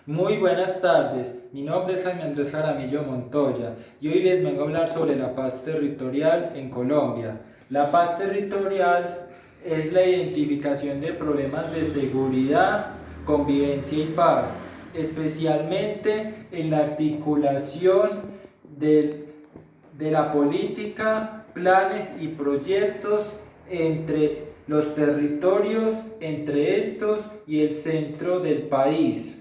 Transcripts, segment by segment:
Muy buenas tardes, mi nombre es Jaime Andrés Jaramillo Montoya y hoy les vengo a hablar sobre la paz territorial en Colombia. La paz territorial es la identificación de problemas de seguridad, convivencia y paz, especialmente en la articulación de, de la política, planes y proyectos entre los territorios, entre estos y el centro del país.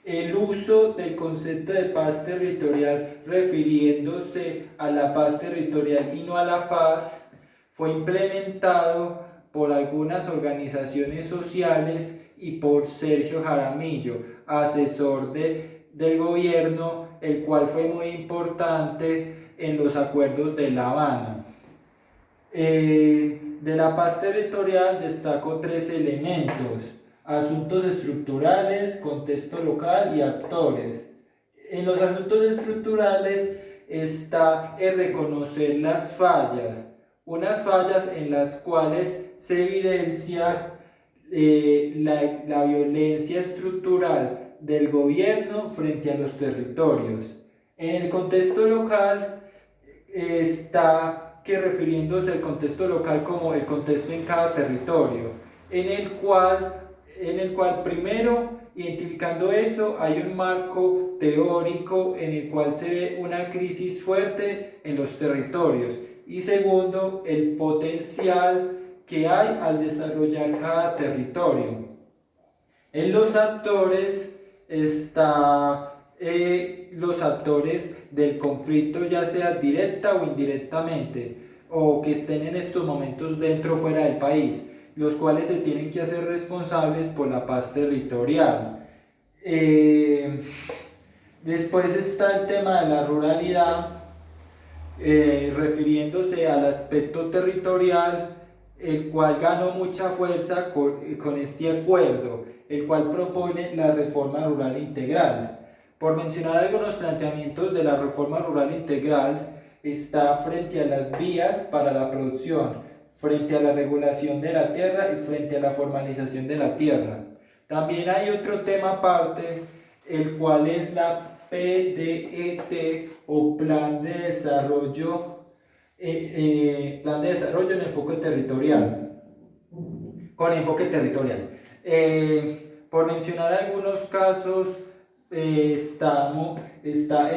El uso del concepto de paz territorial refiriéndose a la paz territorial y no a la paz fue implementado por algunas organizaciones sociales y por Sergio Jaramillo, asesor del gobierno, el cual fue muy importante en los acuerdos de La Habana. De la paz territorial destaco tres elementos: asuntos estructurales, contexto local y actores. En los asuntos estructurales está el reconocer las fallas, unas fallas en las cuales se evidencia la violencia estructural del gobierno frente a los territorios. En el contexto local está que refiriéndose al contexto local como el contexto en cada territorio, en el cual primero, identificando eso, hay un marco teórico en el cual se ve una crisis fuerte en los territorios y segundo, el potencial que hay al desarrollar cada territorio. En los actores está los actores del conflicto, ya sea directa o indirectamente, o que estén en estos momentos dentro o fuera del país, los cuales se tienen que hacer responsables por la paz territorial. Eh, Después está el tema de la ruralidad, refiriéndose al aspecto territorial, el cual ganó mucha fuerza con este acuerdo, el cual propone la reforma rural integral. Por mencionar algunos planteamientos de la reforma rural integral, está frente a las vías para la producción, frente a la regulación de la tierra y frente a la formalización de la tierra. También hay otro tema aparte, el cual es la PDET o Plan de Desarrollo en Enfoque Territorial, con enfoque territorial. Por mencionar algunos casos, está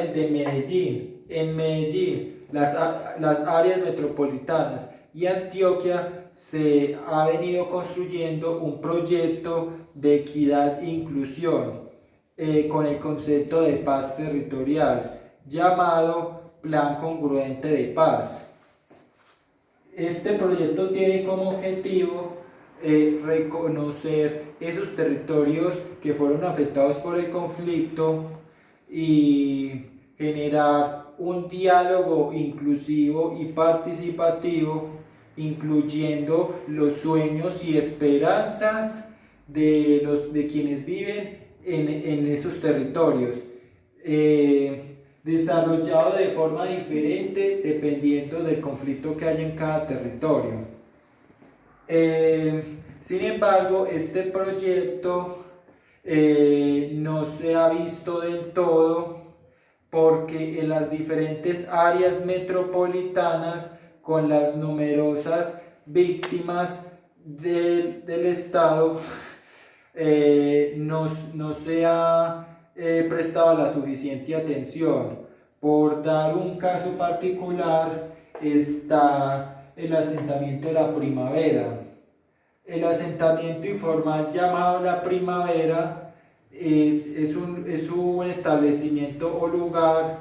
el de Medellín. En Medellín, las áreas metropolitanas y Antioquia se ha venido construyendo un proyecto de equidad e inclusión con el concepto de paz territorial llamado Plan Congruente de Paz. Este proyecto tiene como objetivo reconocer esos territorios que fueron afectados por el conflicto y generar un diálogo inclusivo y participativo, incluyendo los sueños y esperanzas de quienes viven en esos territorios. Desarrollado de forma diferente dependiendo del conflicto que haya en cada territorio. Sin embargo, este proyecto no se ha visto del todo porque en las diferentes áreas metropolitanas, con las numerosas víctimas del Estado, no se ha prestado la suficiente atención. Por dar un caso particular, está el asentamiento de La Primavera. El asentamiento informal llamado La Primavera es un establecimiento o lugar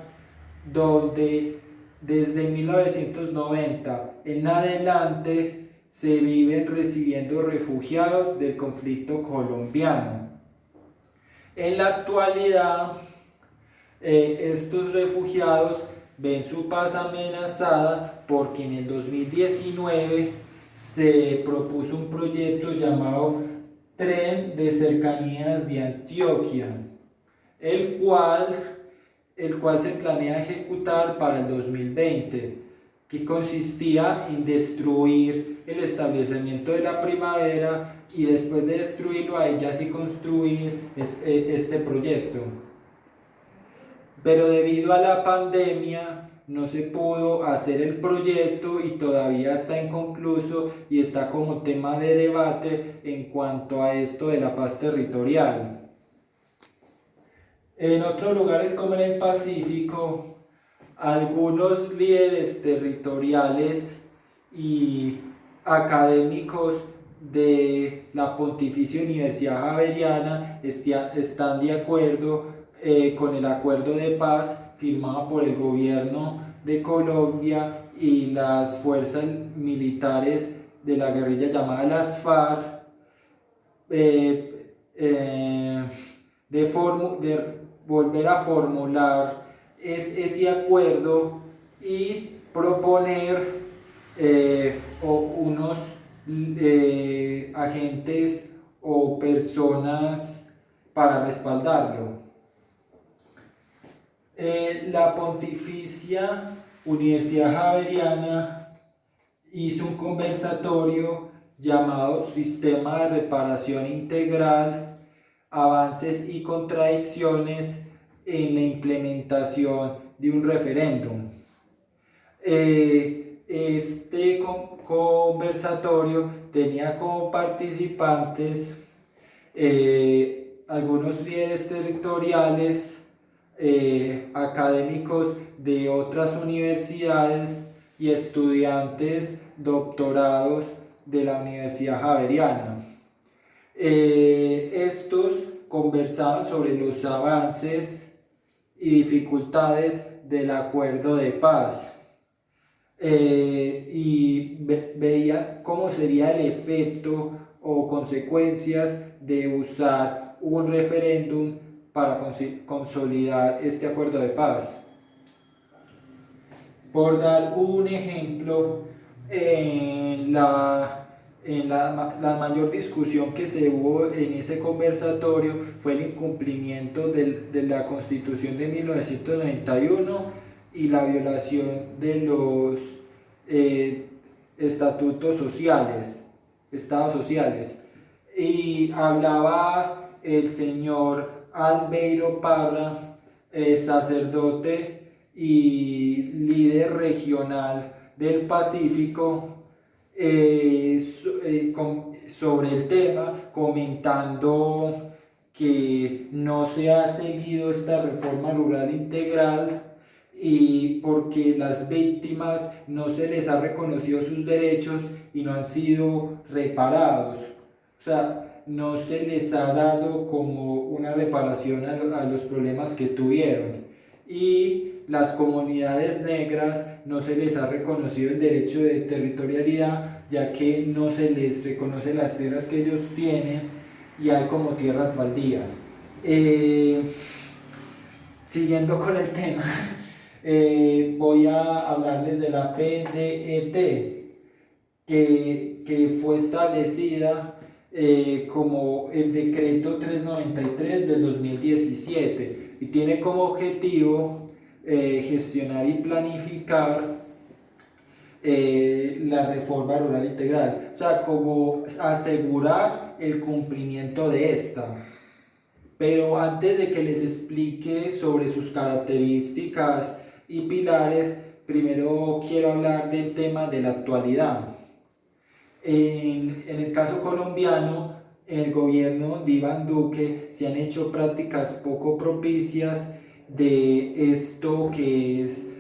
donde desde 1990 en adelante se viven recibiendo refugiados del conflicto colombiano. En la actualidad, estos refugiados ven su paz amenazada porque en el 2019 se propuso un proyecto llamado Tren de Cercanías de Antioquia, el cual se planea ejecutar para el 2020. que consistía en destruir el establecimiento de la Primavera y después de destruirlo ahí ya sí construir este proyecto. Pero debido a la pandemia no se pudo hacer el proyecto y todavía está inconcluso y está como tema de debate en cuanto a esto de la paz territorial. En otros lugares como en el Pacífico, algunos líderes territoriales y académicos de la Pontificia Universidad Javeriana están de acuerdo con el acuerdo de paz firmado por el gobierno de Colombia y las fuerzas militares de la guerrilla llamada las FARC, de volver a formular ese acuerdo y proponer unos agentes o personas para respaldarlo. La Pontificia Universidad Javeriana hizo un conversatorio llamado Sistema de Reparación Integral, Avances y Contradicciones en la implementación de un referéndum. Este conversatorio tenía como participantes algunos líderes territoriales, académicos de otras universidades y estudiantes doctorados de la Universidad Javeriana. Estos conversaban sobre los avances y dificultades del acuerdo de paz y veía cómo sería el efecto o consecuencias de usar un referéndum para consolidar este acuerdo de paz. Por dar un ejemplo, la mayor discusión que se hubo en ese conversatorio fue el incumplimiento de la Constitución de 1991 y la violación de los estatutos sociales, estados sociales. Y hablaba el señor Albeiro Parra, sacerdote y líder regional del Pacífico, sobre el tema, comentando que no se ha seguido esta reforma rural integral y porque las víctimas no se les ha reconocido sus derechos y no han sido reparados. O sea, no se les ha dado como una reparación a los problemas que tuvieron. Y las comunidades negras no se les ha reconocido el derecho de territorialidad, ya que no se les reconoce las tierras que ellos tienen y hay como tierras baldías. Siguiendo con el tema, voy a hablarles de la PDET, que fue establecida como el decreto 393 del 2017 y tiene como objetivo gestionar y planificar la reforma rural integral, o sea, como asegurar el cumplimiento de esta. Pero antes de que les explique sobre sus características y pilares, primero quiero hablar del tema de la actualidad. En el caso colombiano, en el gobierno de Iván Duque se han hecho prácticas poco propicias de esto que es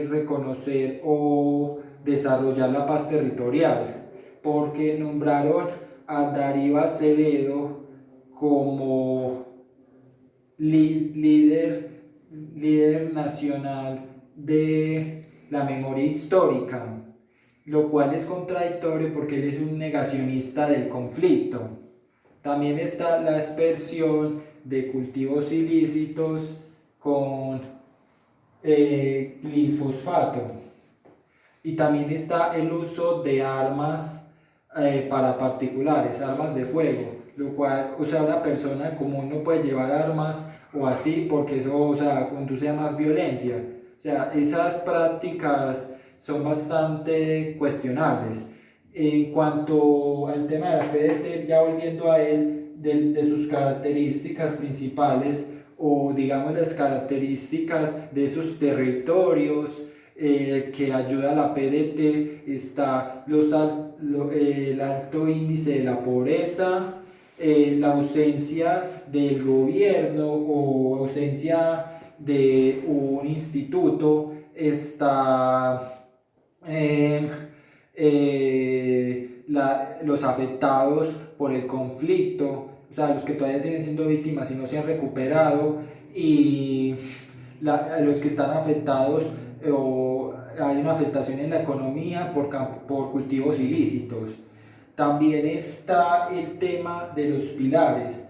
reconocer o desarrollar la paz territorial, porque nombraron a Darío Acevedo como líder nacional de la memoria histórica, lo cual es contradictorio porque él es un negacionista del conflicto. También está la aspersión de cultivos ilícitos con glifosfato. Y también está el uso de armas para particulares, armas de fuego, lo cual, o sea, una persona común no puede llevar armas o así porque eso, o sea, conduce a más violencia. O sea, esas prácticas son bastante cuestionables. En cuanto al tema de la PDT, ya volviendo a él, de sus características principales o digamos las características de esos territorios que ayuda a la PDT, está el alto índice de la pobreza, la ausencia del gobierno o ausencia de un instituto, está los afectados por el conflicto, o sea, los que todavía siguen siendo víctimas y no se han recuperado, y los que están afectados o hay una afectación en la economía por cultivos ilícitos. También está el tema de los pilares,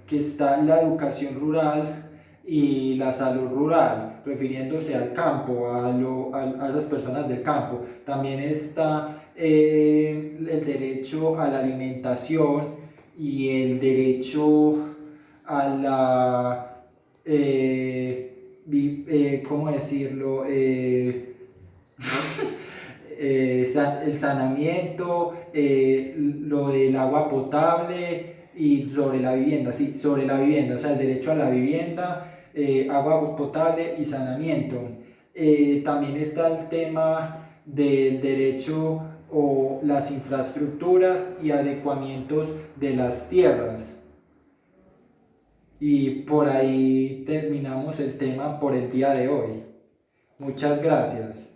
que está la educación rural y la salud rural, refiriéndose al campo, a esas personas del campo. También está el derecho a la alimentación y el derecho a la, ¿cómo decirlo? El saneamiento, lo del agua potable y sobre la vivienda, sí, sobre la vivienda, o sea, el derecho a la vivienda, agua potable y saneamiento. También está el tema del derecho o las infraestructuras y adecuamientos de las tierras. Y por ahí terminamos el tema por el día de hoy. Muchas gracias.